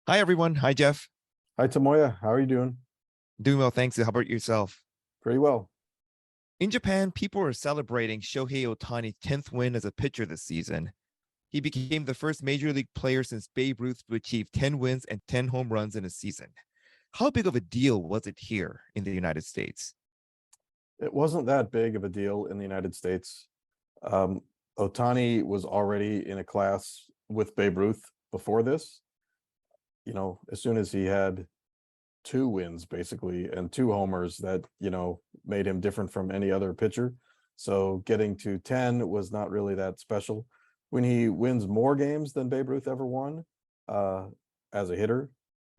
Hi, everyone. Hi, Jeff. Hi, Tomoya. How are you doing? Doing well, thanks. How about yourself? Pretty well. In Japan, people are celebrating Shohei Ohtani's 10th win as a pitcher this season. He became the first major league player since Babe Ruth to achieve 10 wins and 10 home runs in a season. How big of a deal was it here in the United States? It wasn't that big of a deal in the United States. Ohtani was already in a class with Babe Ruth before this. As soon as he had two wins, basically, and two homers, that, made him different from any other pitcher. So getting to 10 was not really that special. When he wins more games than Babe Ruth ever won as a hitter,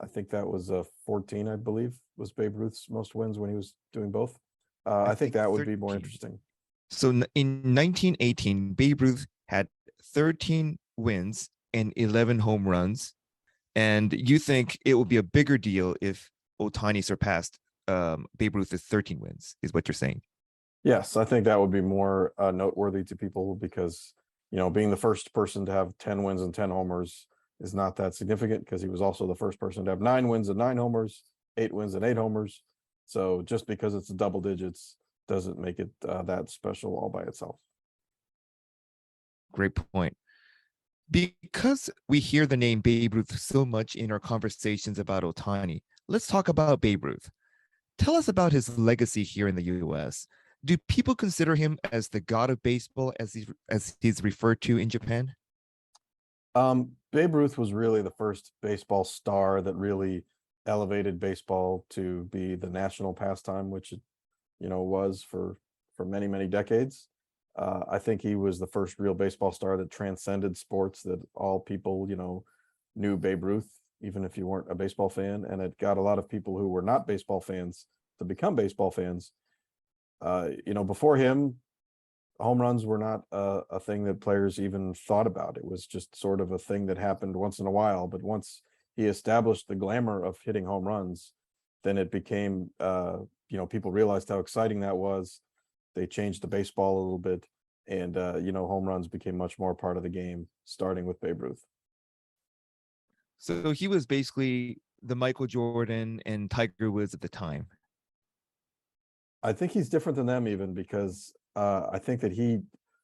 I think that was 14, I believe, was Babe Ruth's most wins when he was doing both. I think that would be more interesting. So in 1918, Babe Ruth had 13 wins and 11 home runs. And you think it would be a bigger deal if Ohtani surpassed Babe Ruth's 13 wins, is what you're saying? Yes, I think that would be more noteworthy to people because, being the first person to have 10 wins and 10 homers is not that significant because he was also the first person to have 9 wins and 9 homers, 8 wins and 8 homers. So just because it's double digits doesn't make it that special all by itself. Great point. Because we hear the name Babe Ruth so much in our conversations about Ohtani, let's talk about Babe Ruth. Tell us about his legacy here in the U.S. Do people consider him as the god of baseball, as he's referred to in Japan? Babe Ruth was really the first baseball star that really elevated baseball to be the national pastime, which it, was for many, many decades. I think he was the first real baseball star that transcended sports, that all people, knew Babe Ruth, even if you weren't a baseball fan. And it got a lot of people who were not baseball fans to become baseball fans. Before him, home runs were not a thing that players even thought about. It was just sort of a thing that happened once in a while. But once he established the glamour of hitting home runs, then it became, people realized how exciting that was. They changed the baseball a little bit, and home runs became much more part of the game, starting with Babe Ruth. So he was basically the Michael Jordan and Tiger Woods at the time. I think he's different than them even because I think that he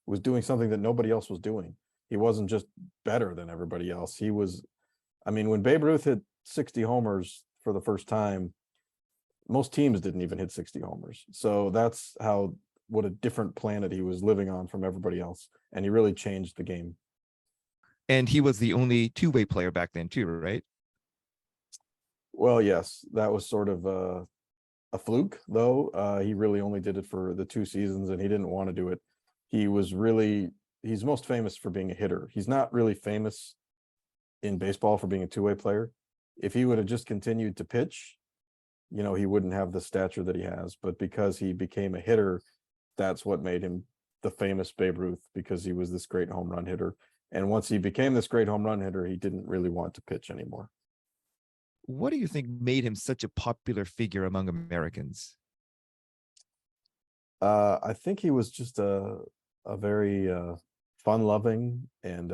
was doing something that nobody else was doing. He wasn't just better than everybody else. He was, when Babe Ruth hit 60 homers for the first time, most teams didn't even hit 60 homers. So that's what a different planet he was living on from everybody else. And he really changed the game. And he was the only two-way player back then too, right? Well, yes, that was sort of a fluke, though. He really only did it for the 2 seasons and he didn't want to do it. He's most famous for being a hitter. He's not really famous in baseball for being a two-way player. If he would have just continued to pitch, he wouldn't have the stature that he has. But because he became a hitter, that's what made him the famous Babe Ruth, because he was this great home run hitter. And once he became this great home run hitter, he didn't really want to pitch anymore. What do you think made him such a popular figure among Americans? I think he was just a very fun-loving and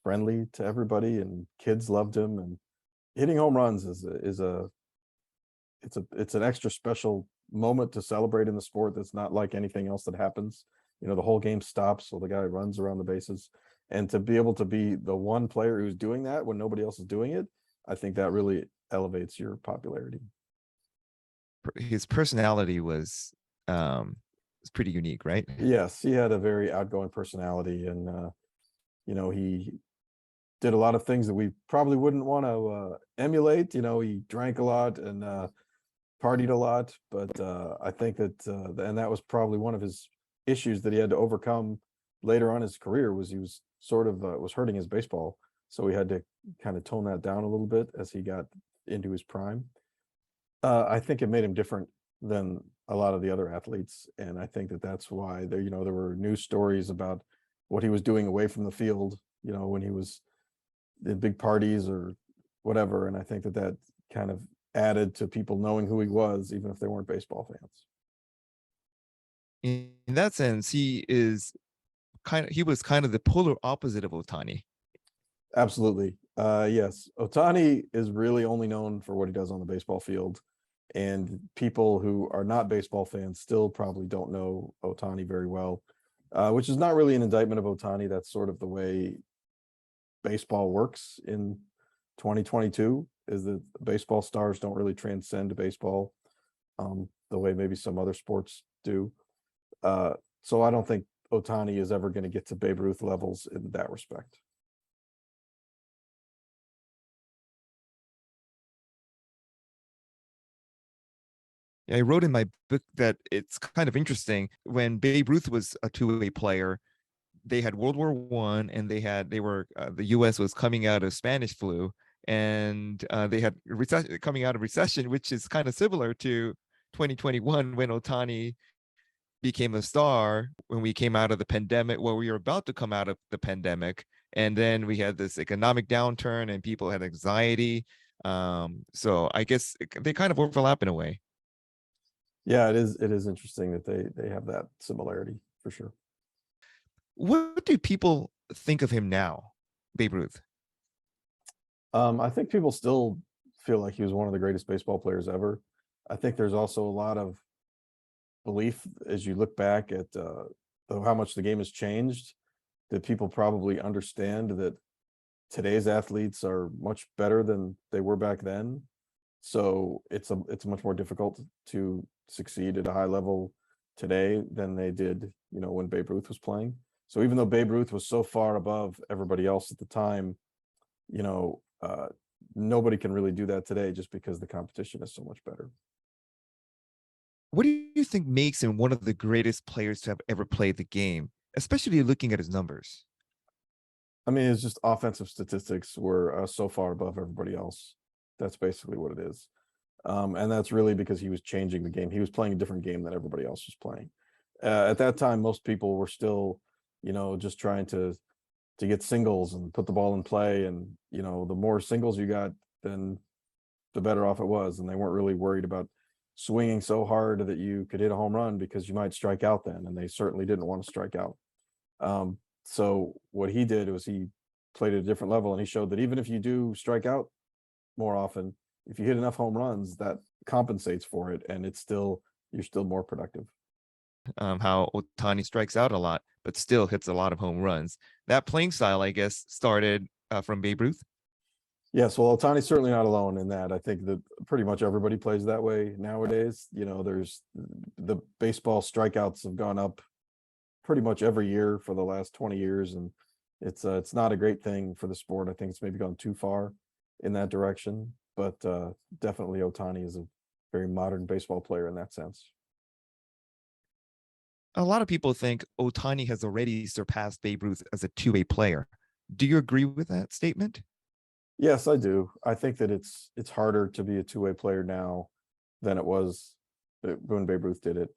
friendly to everybody, and kids loved him. And hitting home runs it's an extra special moment to celebrate in the sport. That's not like anything else that happens. The whole game stops, so the guy runs around the bases, and to be able to be the one player who's doing that when nobody else is doing it, I think that really elevates your popularity. His personality was pretty unique, right? Yes, he had a very outgoing personality, and he did a lot of things that we probably wouldn't want to emulate. He drank a lot and partied a lot, but I think that and that was probably one of his issues that he had to overcome later on in his career. Was he was sort of was hurting his baseball, so he had to kind of tone that down a little bit as he got into his prime. I think it made him different than a lot of the other athletes, and I think that that's why there were news stories about what he was doing away from the field, when he was in big parties or whatever. And I think that kind of added to people knowing who he was, even if they weren't baseball fans. In that sense, he was kind of the polar opposite of Ohtani. Absolutely. Yes. Otani is really only known for what he does on the baseball field. And people who are not baseball fans still probably don't know Otani very well, which is not really an indictment of Otani. That's sort of the way baseball works in 2022, is that baseball stars don't really transcend baseball the way maybe some other sports do. So I don't think Otani is ever going to get to Babe Ruth levels in that respect. I wrote in my book that it's kind of interesting when Babe Ruth was a two-way player. They had World War One, and the U.S. was coming out of Spanish flu, and they had coming out of recession, which is kind of similar to 2021 when Otani became a star when we came out of the pandemic. Well, we were about to come out of the pandemic, and then we had this economic downturn, and people had anxiety. So I guess they kind of overlap in a way. Yeah, it is. It is interesting that they have that similarity for sure. What do people think of him now, Babe Ruth? I think people still feel like he was one of the greatest baseball players ever. I think there's also a lot of belief as you look back at how much the game has changed, that people probably understand that today's athletes are much better than they were back then. So it's much more difficult to succeed at a high level today than they did, when Babe Ruth was playing. So even though Babe Ruth was so far above everybody else at the time, nobody can really do that today just because the competition is so much better. What do you think makes him one of the greatest players to have ever played the game, especially looking at his numbers? I mean, it's just offensive statistics were so far above everybody else. That's basically what it is. And that's really because he was changing the game. He was playing a different game than everybody else was playing. At that time, most people were still, just trying to get singles and put the ball in play. And, the more singles you got, then the better off it was. And they weren't really worried about swinging so hard that you could hit a home run because you might strike out then. And they certainly didn't want to strike out. So what he did was he played at a different level, and he showed that even if you do strike out more often, if you hit enough home runs, that compensates for it, and you're still more productive. How Otani strikes out a lot, but still hits a lot of home runs. That playing style, I guess, started from Babe Ruth. Yes, well, Otani's certainly not alone in that. I think that pretty much everybody plays that way nowadays. There's the baseball strikeouts have gone up pretty much every year for the last 20 years, and it's not a great thing for the sport. I think it's maybe gone too far in that direction, but definitely Otani is a very modern baseball player in that sense. A lot of people think Otani has already surpassed Babe Ruth as a two-way player. Do you agree with that statement? Yes, I do. I think that it's harder to be a two-way player now than it was when Babe Ruth did it.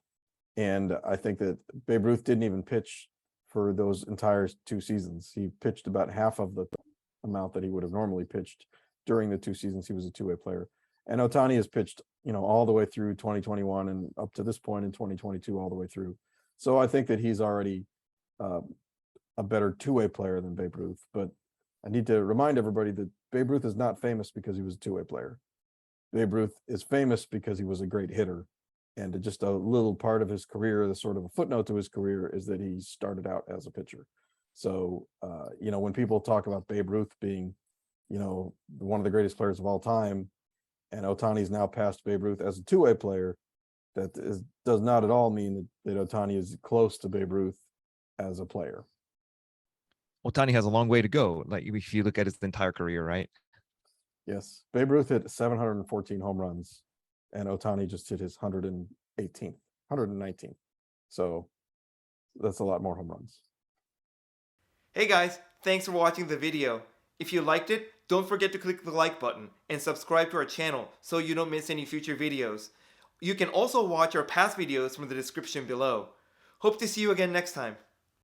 And I think that Babe Ruth didn't even pitch for those entire 2 seasons. He pitched about half of the amount that he would have normally pitched during the 2 seasons he was a two-way player. And Otani has pitched, all the way through 2021 and up to this point in 2022, all the way through. So I think that he's already a better two-way player than Babe Ruth. But I need to remind everybody that Babe Ruth is not famous because he was a two-way player. Babe Ruth is famous because he was a great hitter. And just a little part of his career, the sort of a footnote to his career, is that he started out as a pitcher. So, when people talk about Babe Ruth being, one of the greatest players of all time, and Otani's now passed Babe Ruth as a two-way player, does not at all mean that Otani is close to Babe Ruth as a player. Otani has a long way to go, like if you look at his entire career, right? Yes. Babe Ruth hit 714 home runs, and Otani just hit his 119th. So that's a lot more home runs. Hey guys, thanks for watching the video. If you liked it, don't forget to click the like button and subscribe to our channel so you don't miss any future videos. You can also watch our past videos from the description below. Hope to see you again next time.